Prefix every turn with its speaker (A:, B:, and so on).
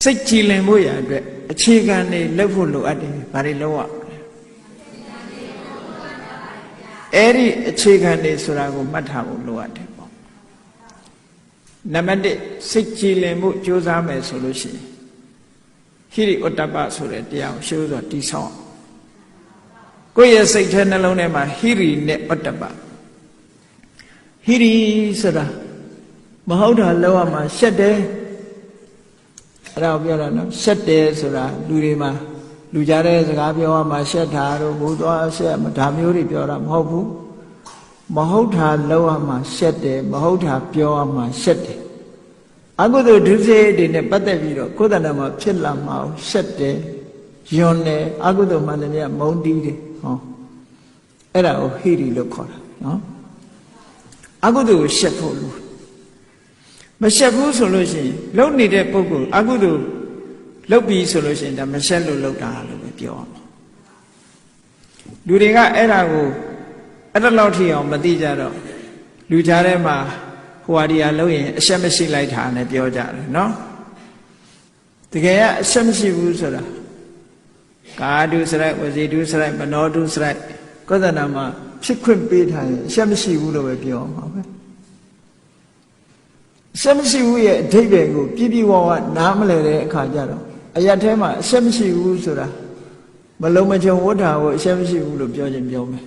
A: စိတ်ကြည်လင်ဖို့ရအတွက်အခြေခံတွေလုပ်ဖို့လိုအပ်တယ်ဘာတွေလုပ်ရအဲ့ဒီအခြေခံတွေဆိုတာကိုမှတ်ထားဖို့လိုအပ်တယ်ပေါ့နံပါတ်1စိတ်ကြည်လင်ဖို့ကြိုးစားမယ်ဆိုလို့ရှိရင်ဟိရိဩတ္တပဆိုတဲ့တရားကိုရှုစွာတည်ဆောက်ကိုယ့်ရဲ့စိတ်ထဲနှလုံးထဲမှာဟိရိနဲ့ဩတ္တပဟိရိဆိုတာမဟုတ်တာလောက်ရမှာရှက်တယ်အဲ့ဒါကိုပြောတာနော်ရှက်တယ်ဆိုတာလူတွေမှာလူကြတဲ့စကားပြောရမှာရှက်တာတို့ဘုသွားရှက်ဒါမျိုးတွေပြောတာမဟုတ်ဘူးမဟုတ်တာလောက်ရမှာရှက်တယ်မဟုတ်တာပြောရမှာရှက်တယ်အကုသိုလ်ဒုစရိုက်တွေနဲ့ပတ်သက်ပြီးတော့ကိုယ်တဏ္ဍာမှာဖြစ်လာမှာရှက်တယ်ယွန်းတယ်အကုသိုလ်မှန်တယ်မုန်းတီးတယ်ဟောအဲ့ဒါကိုဟိရိလို့ခေါ်တာနော်အကုသိုလ်ကိုရှက်ဖို့လို့မရှက်ဘူးဆိုလို့ရှိရင်လုံနေတဲ့ပုဂ္ဂိုလ်အကုသိုလ်လုပ်ပြီးဆိုလို့ရှိရင်ဒါမရှက်လို့လုပ်တာလို့ပဲပြောအောင်လူတွေကအဲ့ဒါကိုအဲ့ဒါလောက်ထိအောင်မသိကြတော့လူကြားထဲမှာဟိုဟာဒီဟာလုပ်ရင်အရှက်မရှိလိုက်တာနဲ့ပြောကြတယ်နော်တကယ်ကအရှက်မရှိဘူးဆိုတာကာဒုစရိုက်ဝစီဒုစရိုက်မနောဒုစရိုက်ကောသနာမှာဖြစ်ခွင့်ပေးထားရင်အရှက်မရှိဘူးလို့ပဲပြောအောင်ပါပဲအရှက်မရှိဘူးရဲ့အဓိပ္ပာယ်ကိုပြည့်ပြည့်ဝဝနားမလည်တဲ့အခါကျတော့အရာထဲမှာအရှက်မရှိဘူးဆိုတာမလုံးမချုံဝဋ္ဌာကိုအရှက်မရှိဘူးလို့ပြောခြင်းပြောမယ်